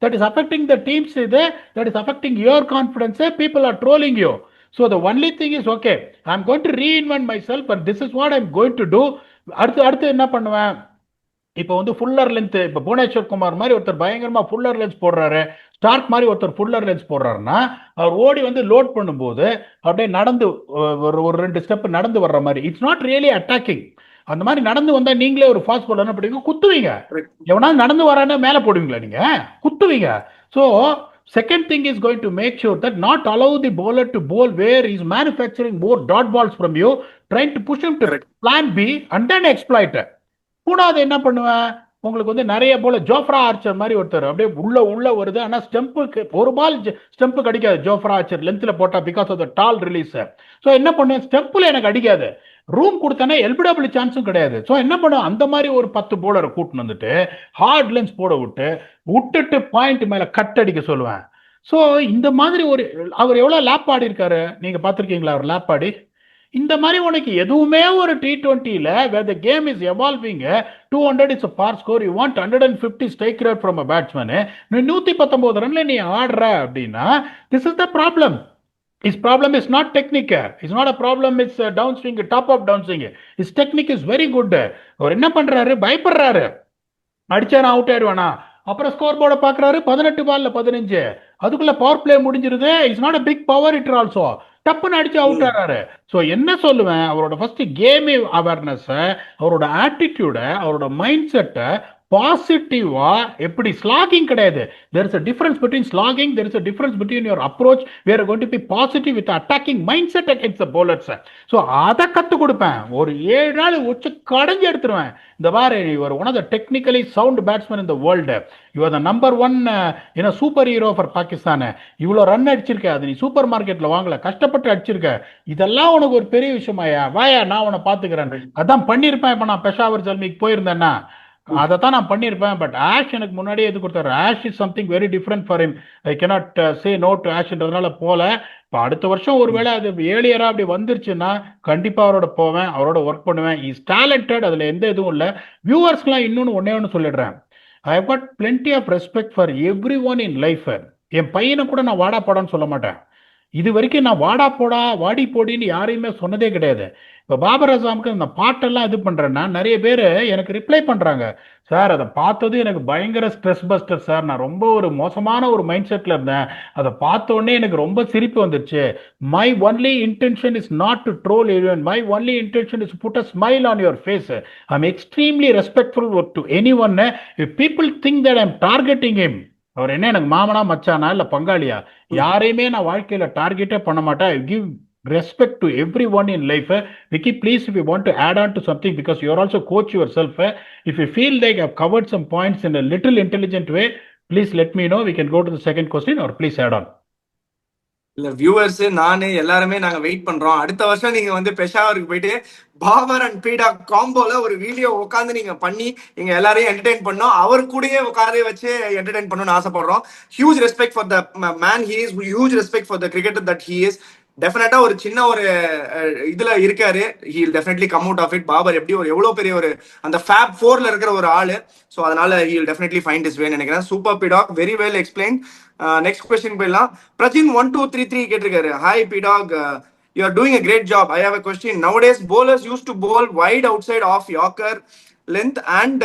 That is affecting the teams, that is affecting your confidence. People are trolling you. So the only thing is, okay, I'm going to reinvent myself and this is what I'm going to do. அடுத்து என்ன பண்ணுவேன், இப்போ வந்து fuller length, இப்போ புவனேஸ்வர் குமார் மாதிரி ஒருத்தர் பயங்கரமா fuller lens போடுறாரு, ஸ்டார்க் மாதிரி ஒருத்தர் ஃபுல்லர் லென்ஸ் போடுறாருன்னா, அவர் ஓடி வந்து லோட் பண்ணும்போது அப்படியே நடந்து ஒரு 2 ஸ்டெப் நடந்து வர்ற மாதிரி, இட்ஸ் நாட் ரியலி அட்டாக்கிங். அந்த மாதிரி நடந்து வந்தா நீங்களே ஒரு ஃபாஸ்ட் பால் என்ன பண்ணுவீங்க, குத்துவீங்க. எவனா நடந்து வரானே மேல போடுவீங்களா, நீங்க குத்துவீங்க. So second thing is going to make sure that not allow the bowler to bowl where he's manufacturing more dot balls from you, trying to push him to plan B and then exploit it. மூணாவது என்ன பண்ணுவேன், உங்களுக்கு வந்து நிறைய போல Jofra Archer மாதிரி ஒருத்தர் அப்படியே உள்ள வருது, ஆனா ஸ்டெம்புக்கு ஒரு பால் ஸ்டெம்புக்கு அடிக்காது. ஜோஃப்ரா ஆர்ச்சர் லென்த்ல போட்டா because of the tall release. So என்ன பண்ணுவேன், ஸ்டெம்பில் எனக்கு அடிக்காது, ரூம் கொடுத்தானே எல்பிடபிள்யூ சான்ஸும் கிடையாது. ஸோ என்ன பண்ணுவேன், அந்த மாதிரி ஒரு 10 போலரை கூட்டின்னு வந்துட்டு ஹார்ட் லென்ஸ் போட விட்டுட்டு பாயிண்ட் மேல கட் அடிக்க சொல்லுவேன். ஸோ இந்த மாதிரி அவர் எவ்வளவு லேப் ஆடி இருக்காரு, நீங்க பாத்திருக்கீங்களா அவர் லேப் ஆடி? இந்த மாதிரி உனக்கு எதுவுமே ஒரு T20ல where the game is evolving, 200 is a par score, you want 150 strike rate from a batsman, நீ 119 ரன்ல நீ ஆடுற அப்படின்னா, this is the problem. His problem is not technique, it's not a problem, it's downswing, top of downswing. His technique is very good. அவர் என்ன பண்றாரு, பயப்படுறாரு, அடிச்சா நான் out ஆயிடுவானா. அப்புறம் score போர்டை பாக்குறாரு, 18 பால்ல 15, அதுக்குள்ள பவர் பிளே முடிஞ்சிருது. It's not a big power hitter also, டப்புன்னு அடிச்சு அவுட் ஆறாரு. ஸோ என்ன சொல்லுவேன், அவரோட ஃபர்ஸ்ட் கேம் அவேர்னஸ், அவரோட ஆட்டிடியூட, அவரோட மைண்ட் செட்டை பாசிட்டிவா, எப்படி ஸ்லாகிங் கிடையாது. there is a difference between slogging, there is a difference between your approach. We are going to be positive with attacking mindset against the bowlers. So அதை கத்து கொடுப்பேன். ஒரு 7 நாள் உச்சு கடைஞ்சி எடுத்துருவேன். இந்த பாரு, you are one of the technically sound batsmen in the world, you are the number 1 super hero for Pakistan. இவ்வளவு ரன் அடிச்சிருக்க, அது நீ சூப்பர் மார்க்கெட்ல வாங்கல, கஷ்டப்பட்டு அடிச்சிருக்க, இதெல்லாம் உனக்கு ஒரு பெரிய விஷயமாயா, வாயா நான் உன்னை பாத்துக்கிறேன். அதான் பண்ணிருப்பேன். இப்ப நான் பெஷாவர் ஜல்மிக்கு போயிருந்தேன்னா அதைத்தான் நான் பண்ணியிருப்பேன். பட் ஆஷ் எனக்கு முன்னாடியே எது கொடுத்தாரு. Ash is something very different for him. I cannot say no to ஆஷ்ன்றதுனால போல. இப்போ அடுத்த வருஷம் ஒருவேளை அது ஏர்லியரா அப்படி வந்துருச்சுன்னா கண்டிப்பா அவரோட போவேன், அவரோட ஒர்க் பண்ணுவேன். இஸ் டேலண்டட், அதுல எந்த இதுவும் இல்லை. வியூவர்ஸ்க்குலாம் இன்னொன்று ஒன்னே சொல்லிடுறேன், I have got plenty of respect for every one in life. என் பையனை கூட நான் வாடா போடான்னு சொல்ல மாட்டேன். இது வரைக்கும் நான் வாடா போடா வாடி போடின்னு யாரையுமே சொன்னதே கிடையாது. இப்போ பாபர் அசாமுக்கு இந்த பாட்டெல்லாம் இது பண்றேன்னா நிறைய பேர் எனக்கு ரிப்ளை பண்றாங்க, சார் அதை பார்த்தது எனக்கு பயங்கர ஸ்ட்ரெஸ் பஸ்டர் சார், நான் ரொம்ப ஒரு மோசமான ஒரு மைண்ட் செட்ல இருந்தேன், அதை பார்த்த உடனே எனக்கு ரொம்ப சிரிப்பு வந்துருச்சு. My only intention is not to troll anyone, my only intention is put a smile on your face. I am extremely respectful to any one. If people think that I am targeting him, அவர் என்ன எனக்கு மாமனா மச்சானா இல்ல பங்காளியா, யாரையுமே நான் வாழ்க்கையில டார்கெட்டே பண்ண மாட்டேன். I give respect to everyone in life. Vicky, please, if you want to add on to something, because you are also coach yourself, if you feel like I've covered some points in a little intelligent way, please let me know. We can go to the second question, or please add on. இல்ல viewers, நானு எல்லாருமே நாங்க wait பண்றோம். அடுத்த வருஷம் நீங்க வந்து பெஷாவருக்கு போயிட்டு பாபர் அண்ட் பீடா காம்போல ஒரு வீடியோ உட்காந்து நீங்க பண்ணி எங்க எல்லாரையும் என்டர்டைன் பண்ணோம். அவர் கூடயே உட்காந்து வச்சு என்டர்டைன் பண்ணணும்னு ஆசைப்படுறோம். Huge respect for the man he is, huge respect for the cricketer that he is. டெஃபினட்டா ஒரு சின்ன ஒரு இதுல இருக்காரு. He will definitely come out of it. Babar எப்படி ஒரு எவ்வளவு பெரிய ஒரு அந்த ஃபேப் 4ல இருக்கிற ஒரு ஆளு. ஸோ அதனால he will definitely find is way நினைக்கிறேன். சூப்பர் பிடாக், very well explain. Next question போயிடலாம். பிரஜின் 1233 கேட்டிருக்காரு, ஹாய் பிடாக், you are doing a great job. I have a question. Nowadays bowlers used to bowl wide outside off Yorker length and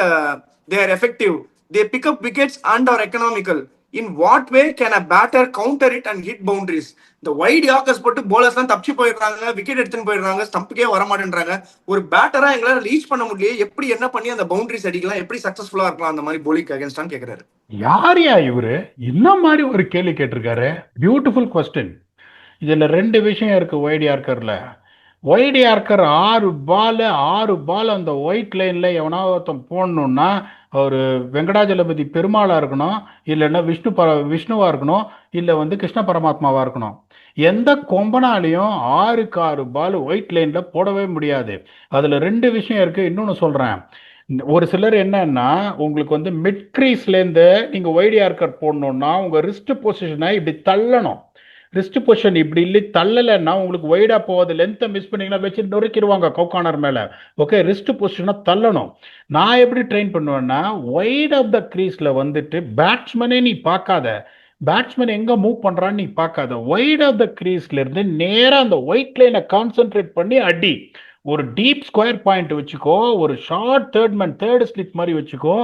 they are effective. They pick up wickets and are economical. In what way can a batter counter it and hit boundaries? The wide Yorkers போட்டு bowlers தான் தப்பிச்சு போயிடுறாங்க, wicket எடுத்துன்னு போயிடுறாங்க, ஸ்டம்புக்கே வர மாட்டேன்றாங்க. ஒரு பேட்டரா எங்களால ரீச் பண்ண முடியல, எப்படி என்ன பண்ணி அந்த பவுண்டரிஸ் அடிக்கலாம், எப்படி சக்சஸ்ஃபுல்லா இருக்கலாம் அந்த மாதிரி bowling அகைன்ஸ்டான்னு கேக்குறாரு. யாரையா இவரு என்ன மாதிரி ஒரு கேள்வி கேட்டிருக்காரு? Beautiful question. இதுல 2 விஷயம் இருக்கு. வைட் யார்க்கர்ல, வைட் யார்க்கர் 6 பால் அந்த ஒயிட் லைன்ல எவனா ஒருத்தன் போடணும்னா ஒரு வெங்கடாஜலபதி பெருமாளா இருக்கணும், இல்லைன்னா விஷ்ணுவா இருக்கணும், இல்ல வந்து கிருஷ்ண பரமாத்மாவா இருக்கணும். எந்த கொம்பனாலையும் 6க்கு 6 பால் ஒயிட் லைன்ல போடவே முடியாது. அதுல 2 விஷயம் இருக்கு. இன்னொன்னு சொல்றேன், ஒரு சிலர் என்னன்னா உங்களுக்கு வந்து மிட் கிரீஸ்ல இருந்து நீங்க வைட் யார்க்கர் போடணும்னா உங்க ரிஸ்ட் பொசிஷனை இப்படி தள்ளணும். ரிஸ்ட் பொசிஷன் இப்படி இல்லை தள்ளலைன்னா உங்களுக்கு வைடா போகாது. லென்த்தை மிஸ் பண்ணீங்கன்னா வச்சு நொறுக்கிடுவாங்க கவுகானர் மேல. ஓகே, ரிஸ்ட் பொசிஷனை தள்ளணும். நான் எப்படி ட்ரெயின் பண்ணுவேன்னா, வைட் ஆஃப் த கிரீஸ்ல வந்துட்டு பேட்ஸ்மேனே நீ பார்க்காத, பேட்ஸ்மேன் எங்க மூவ் பண்றான்னு நீ பார்க்காத, வைட் ஆஃப் த கிரீஸ்ல இருந்து நேரா அந்த ஒயிட் லைனை கான்சென்ட்ரேட் பண்ணி அடி. ஒரு டீப் ஸ்கொயர் பாயிண்ட் வச்சுக்கோ, ஒரு ஷார்ட் தேர்ட் ஸ்லிப் மாதிரி வச்சுக்கோ,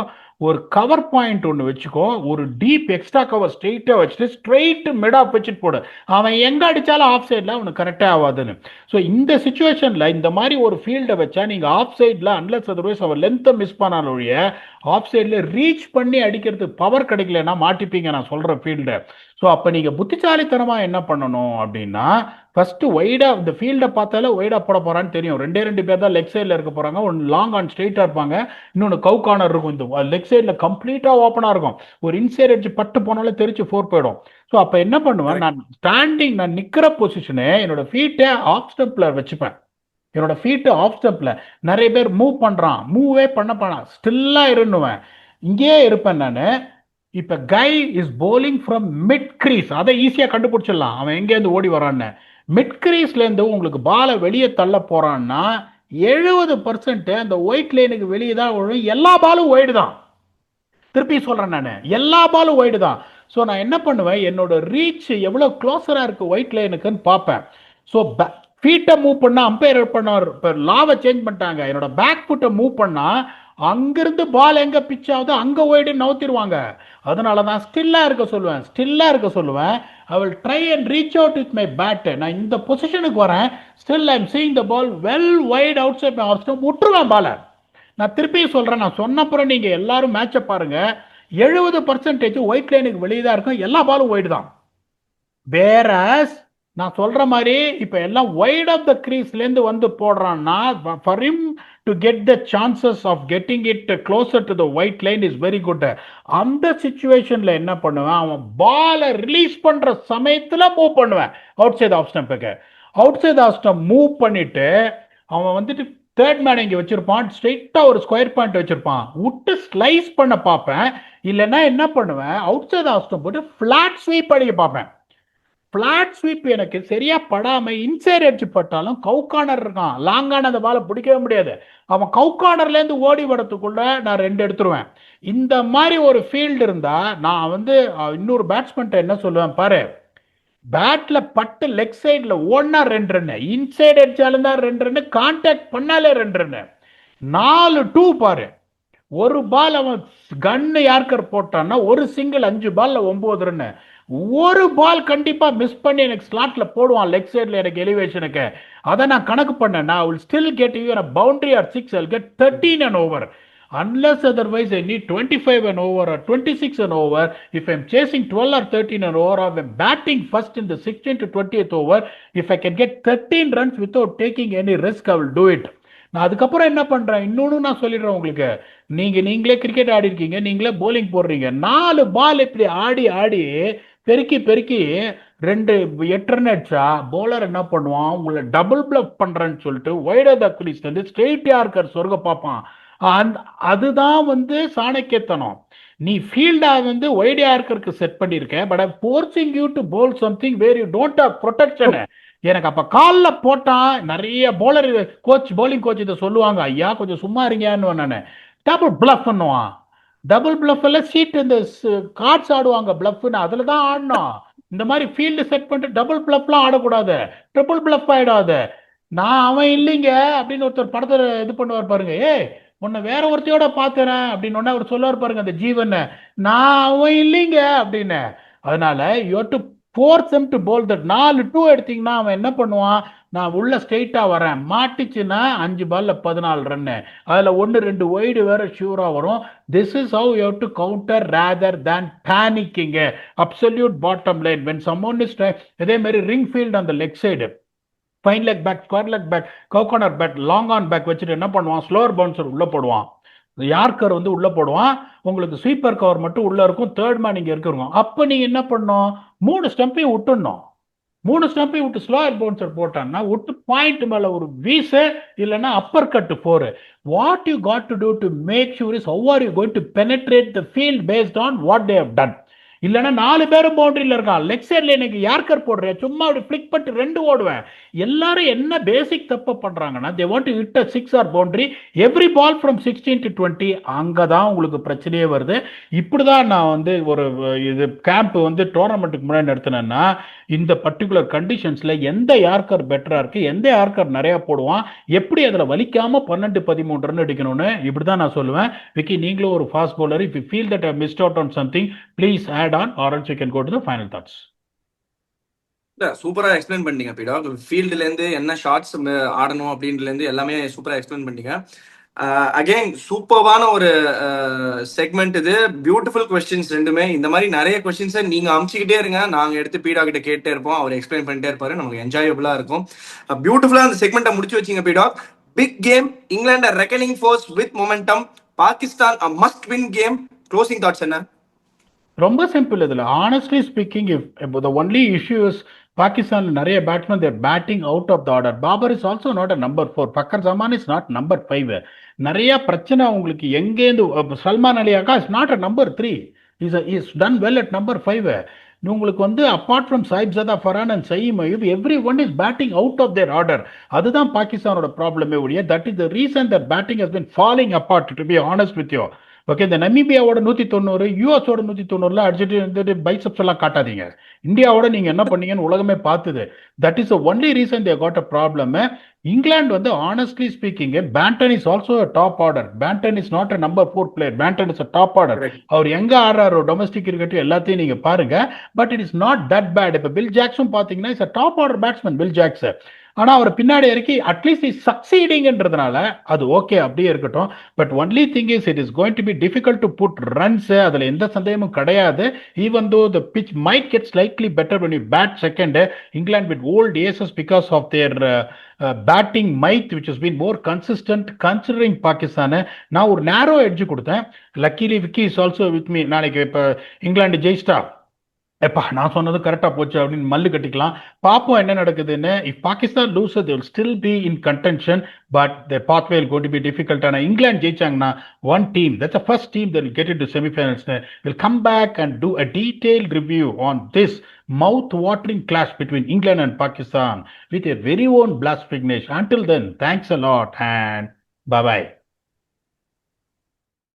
ஒரு கவர் பாயிண்ட் ஒன்று வச்சுக்கோ, ஒரு டீப் எக்ஸ்ட்ரா கவர் ஸ்ட்ரெயிட்டாக வச்சுட்டு ஸ்ட்ரெயிட் மிட் ஆஃப் வச்சுட்டு போடு. அவன் எங்கே அடித்தாலும் ஆஃப் சைடில் அவனுக்கு கரெக்டாக ஆகாதுன்னு. ஸோ இந்த சுச்சுவேஷனில் இந்த மாதிரி ஒரு ஃபீல்டை வச்சா நீங்கள் ஆஃப் சைடில் அன்லஸ் அதர்வைஸ் அவன் லென்த்தை மிஸ் பண்ணாலும் ஒழிய ஆஃப் சைடில் ரீச் பண்ணி அடிக்கிறதுக்கு பவர் கிடைக்கலன்னா மாட்டிப்பீங்க நான் சொல்கிற ஃபீல்டை. ஸோ அப்போ நீங்கள் புத்திசாலித்தனமாக என்ன பண்ணணும் அப்படின்னா, ஃபர்ஸ்ட் வைடா இந்த ஃபீல்டை பார்த்தாலே வைடா போட போறான்னு தெரியும். ரெண்டு பேர் தான் லெக் சைடில் இருக்க போறாங்க. ஒன்று லாங் ஆன் ஸ்ட்ரெயிட்டா இருப்பாங்க, இன்னொன்று கவு கார்னர் இருக்கும். இந்த லெக் சைடில் கம்ப்ளீட்டா ஓப்பனா இருக்கும். ஒரு இன்சைட் எட்ஜ் பட்டு போனாலே தெரிச்சு 4 போயிடும். ஸோ அப்போ என்ன பண்ணுவேன், நான் ஸ்டாண்டிங், நான் நிற்கிற பொசிஷனு என்னோட ஃபீட்டை ஆஃப் ஸ்டெப்ல வச்சுப்பேன். என்னோட ஃபீட்டு ஆஃப் ஸ்டெப்ல. நிறைய பேர் மூவ் பண்றான், மூவே பண்ண ஸ்டில்லா இருன்னுவேன், இங்கேயே இருப்பேன் நான். இப்ப guy is bowling from mid crease, அதை ஈஸியா கண்டுபிடிச்சிடலாம் அவன் எங்கேருந்து ஓடி வரான்னு. மிட் கிரீஸ்ல இருந்து உங்களுக்கு பாலை வெளியே தள்ள போறான்னா 70% அந்த ஒயிட் லைனுக்கு வெளியே தான் விழும். எல்லா பாலும் ஒயிடு தான். திருப்பி சொல்றேன், நான் எல்லா பாலும் ஒயிடு தான். ஸோ நான் என்ன பண்ணுவேன், என்னோட ரீச் எவ்வளோ க்ளோஸரா இருக்கு ஒயிட் லைனுக்குன்னு பார்ப்பேன். ஸோ ஃபீட்டை மூவ் பண்ணா அம்பையர் பண்ணார், இப்போ லாவை சேஞ்ச் பண்ணிட்டாங்க. என்னோட பேக் ஃபுட்டை மூவ் பண்ணா அங்கிருந்து பால் எங்க பிச் ஆகுதோ அங்க ஒயிடு நவுத்திடுவாங்க. அதனால தான் ஸ்டில்லா இருக்க சொல்லுவேன். I will try and reach out with my bat. நான் இந்த பொசிஷனுக்கு வரேன், still I am seeing the ball well wide outside my off stump, விட்டுருவேன் பால. நான் திருப்பி சொல்றேன், நான் சொன்னப்புறம் நீங்க எல்லாரும் மேட்சை பாருங்க, 70% ஒயிட் லைனுக்கு வெளியே தான் இருக்கும், எல்லா பாலும் ஒயிடு தான். வேற நான் சொல்ற மாதிரி இப்ப எல்லாம் வைட் ஆஃப் த கிரீஸ்ல இருந்து வந்து போடுறான்னா, for him to get the chances of getting it closer to the white line is very good. அந்த சிச்சுவேஷன்ல என்ன பண்ணுவேன், அவன் பாலை ரிலீஸ் பண்ற சமயத்துல மூவ் பண்ணுவேன் அவுட் சைட் ஆஃப் ஸ்டம்புக்கு. Outside off stump move பண்ணிட்டு அவன் வந்துட்டு தேர்ட் மேன் இங்க வச்சிருப்பான், ஸ்ட்ரெயிட்டா ஒரு ஸ்கொயர் பாயிண்ட் வச்சிருப்பான், விட்டு ஸ்லைஸ் பண்ண பார்ப்பேன். இல்லைன்னா என்ன பண்ணுவேன், அவுட் சைட் ஆஃப் ஸ்டம்ப் போட்டு ஃபிளாட் ஸ்வீப் அடிக்க பார்ப்பேன். பிளாட் ஸ்வீப் எனக்கு சரியா படாம இன்சைட் எட்ஜ் பட்டாலும் கவுகார்னர் இருக்கான், லாங்கான அந்த பாலை பிடிக்கவே முடியாது. அவன் கவுகார்னர்ல இருந்து ஓடி வரத்துக்குள்ள நான் 2 எடுத்துருவேன். இந்த மாதிரி ஒரு ஃபீல்டு இருந்தா நான் வந்து இன்னொரு பேட்ஸ்மேன் என்ன சொல்லுவேன் பாரு, பேட்ல பட்டு லெக் சைட்ல ஓடினா 2 ரன், இன்சைட் எட்ஜால இருந்தா 2 ரன், கான்டாக்ட் பண்ணாலே 2 ரன். 4-2 பாரு. ஒரு பால் அவன் கன்னு யார்கர் போட்டான்னா ஒரு சிங்கிள் 5 பால்ல 9 ரன். ஒரு பால் கண்டிப்பா மிஸ் பண்ணி எனக்கு ஸ்லாட்ல போடுவான் லெக் சைட்ல எனக்கு எலிவேஷனுக்கு. அதை நான் கணக்கு பண்ணேன், I will still get even a boundary or 6, I'll get 13 and over. Unless otherwise I need 25 and over or 26 and over. If I'm chasing 12 or 13 and over, or I'm batting first in the 16th to 20th over, if I can get 13 runs without taking any risk, I will do it. நான் அதுக்கப்புறம் என்ன பண்றேன், இன்னொன்னு நான் சொல்லிடுறேன் உங்களுக்கு. நீங்களே cricket ஆடி இருக்கீங்க, நீங்களே போலிங் போடுறீங்க, 4 பால் இப்படி ஆடி பெருக்கி 2 8 ரன் அடிச்சா போலர் என்ன பண்ணுவான், உங்களை டபுள் பிளப் பண்றேன்னு சொல்லிட்டு வைட் ஆஃப் த கிரீஸ்ல இருந்து ஸ்ட்ரெயிட் யார்கர் சொர்க்க பார்ப்பான். அதுதான் வந்து சாணக்கியத்தனம். நீ ஃபீல்டா வந்து வைட் யார்கருக்கு செட் பண்ணிருக்க, but I forcing you to bowl something where you don't have protection. எனக்கு அப்ப கால்ல போட்டான் நிறைய போலர் கோச், போலிங் கோச் இதை சொல்லுவாங்க, ஐயா கொஞ்சம் சும்மா இருங்கன்னு. நான் டபுள் பிளப் பண்ணுவான். டபுள் பிளப் எல்லாம் சீட் இந்த கார்ட்ஸ் ஆடுவாங்க பிளப்னு, அதுல தான் ஆடணும். இந்த மாதிரி ஃபீல்டு செட் பண்ணிட்டு டபுள் பிளப்லாம் ஆடக்கூடாது, ட்ரிபிள் பிளப் ஆயிடாது. நான் அவன் இல்லைங்க அப்படின்னு ஒருத்தர் படத்தை இது பண்ணுவார் பாருங்க, உன்னை வேற ஒருத்தையோட பாத்துறேன் அப்படின்னு அவர் சொல்லுவார் பாருங்க அந்த ஜீவன், நான் அவன் இல்லைங்க அப்படின்னு. அதனால you have to force them to bowl that. 4-2 எடுத்தீங்கன்னா அவன் என்ன பண்ணுவான், நான் உள்ள ஸ்ட்ரெயிட்டா வரேன், மாட்டிச்சுன்னா 5 பால்ல 14 ரன், அதுல 1-2 வைடு வேற ஷூரா வரும். This is how you have to counter rather than panicking. Absolute bottom line when someone is இதே மாதிரி ரிங் ஃபீல்டு அந்த leg side fine leg back, square leg back, cow corner back, long on back வச்சுட்டு என்ன பண்ணுவான், slower bouncer உள்ள போடுவான், yorker வந்து உள்ள போடுவான், உங்களுக்கு ஸ்வீப்பர் கவர் மட்டும் உள்ள இருக்கும், தேர்ட் மேன் இங்க இருக்கும். அப்ப நீங்க என்ன பண்ணும், 3 ஸ்டம்பையும் விட்டுடணும். 3 ஸ்டம்பையும் விட்டு ஸ்லோவர் பவுன்சர் போட்டான்னா விட்டு பாயிண்ட் மேல ஒரு வீசு, இல்லைன்னா upper cut 4. What you got to do to make sure is how are you going to penetrate the field based on what they have done. இல்லைன்னா 4 பேரும் பவுண்டரியில் இருக்கான். லெக் சைட்ல எனக்கு யார்கர் போடுறேன், சும்மா அப்படி பிளிக் பண்ணிட்டு 2 ஓடுவேன். எல்லாரும் என்ன பேசிக் தப்பு பண்றாங்கன்னா, they want to hit a 6 or boundary every ball from 16 to 20. அங்கதான் உங்களுக்கு பிரச்சனையே வருது. இப்படிதான் நான் வந்து ஒரு இது கேம்ப் வந்து டோர்னமெண்ட்டுக்கு முன்னாடி நடத்தினேன்னா, இந்த பர்டிகுலர் கண்டிஷன்ஸ்ல எந்த யார்கர் பெட்டரா இருக்கு, எந்த யார்கர் நிறைய போடுவான், எப்படி அதுல வலிக்காம 12-13 ரன் அடிக்கணும்னு இப்படிதான் நான் சொல்லுவேன். விக்கி, நீங்களும் ஒரு fast bowler, if you feel that I missed out on something, please add on, or else you can go to the final thoughts. இல்ல, சூப்பரா எக்ஸ்பிளைன் பண்ணீங்க பீடா. ஃபீல்டுல இருந்து என்ன ஷார்ட்ஸ் ஆடணும் அப்படின்றதுல இருந்து எல்லாமே சூப்பரா எக்ஸ்பிளைன் பண்ணீங்க. அகைன் சூப்பர்வான ஒரு செக்மெண்ட் இது. பியூட்டிஃபுல் கொஸ்டின்ஸ் ரெண்டுமே. இந்த மாதிரி நிறைய கொஸ்டின்ஸை நீங்க அமுச்சிக்கிட்டே இருங்க, நாங்க எடுத்து பீடா கிட்ட கேட்டே இருப்போம், அவர் எக்ஸ்பிளைன் பண்ணிட்டே இருப்பாரு, நமக்கு என்ஜாயபிளா இருக்கும். பியூட்டிஃபுல்லா அந்த செக்மெண்ட்டை முடிச்சு வச்சிங்க பீடா. Big game, England reckoning force with momentum, Pakistan must win game. Closing thoughts என்ன? ரொம்ப சிம்பிள். இதில் honestly speaking, if the only issue is பாகிஸ்தானில் நிறைய batsmen there batting out of the order. Babar is also not a number 4. Fakhar Zaman is not number 5. நிறைய பிரச்சனை உங்களுக்கு எங்கேருந்து. Salman Ali Agha is not a number 3. Is done well at number 5. உங்களுக்கு வந்து apart from Sahibzada Farhan and Saim Ayub, every one is batting out of their order. அதுதான் பாகிஸ்தானோட ப்ராப்ளமே ஒழிய, that is the reason that batting has been falling apart, to be honest with you. Okay, இந்த நமீபியாவோட 190, யூஎஸோட 190 அடிச்சுட்டு இருந்துட்டு பைசப்ஸ் எல்லாம் காட்டாதீங்க. இந்தியாவோட நீங்க என்ன பண்ணீங்கன்னு உலகமே பார்த்தது. That is the only reason they got a problem. England வந்து honestly speaking, Banton is also top order. Banton is not a number 4 player. Banton is a top order. அவர் எங்க ஆடுறாரோ டொமஸ்டிக் கிரிக்கெட் எல்லாத்தையும் நீங்க பாருங்க. But it is not that bad. இப்ப Will ஜாக்ஸும் பாத்தீங்கன்னா is a top order batsman, Will Jacks. ஆனா அவர் பின்னாடி இறக்கி அட்லீஸ்ட் இஸ் சக்சீடிங்ன்றதுனால அது ஓகே, அப்படியே இருக்கட்டும். But only thing is, it is going to be difficult to put runs. அதுல எந்த சந்தேகமும் கிடையாது. Even though the pitch might get slightly better when you bat second. England with old aces because of their batting might, which has been more consistent considering Pakistan. நான் ஒரு நேரோ edge கொடுத்தேன். Luckily Vicky is also with me. நாளைக்கு இப்ப இங்கிலாந்து ஜெயிஸ்டா, எப்பா நான் சொன்னது கரெக்டா போச்சு அப்படின்னு மல்லு கட்டிக்கலாம். பார்ப்போம் என்ன நடக்குதுன்னு. If Pakistan lose, they will still be in contention, but the pathway will going to be difficult. ஆனா இங்கிலாந்து ஜெயிச்சாங்கன்னா one team, that's the first team that will get into semi-finals, will come back and do a detailed review on this mouth-watering clash between England and Pakistan with a very own blast finish. Until then, thanks a lot and bye bye.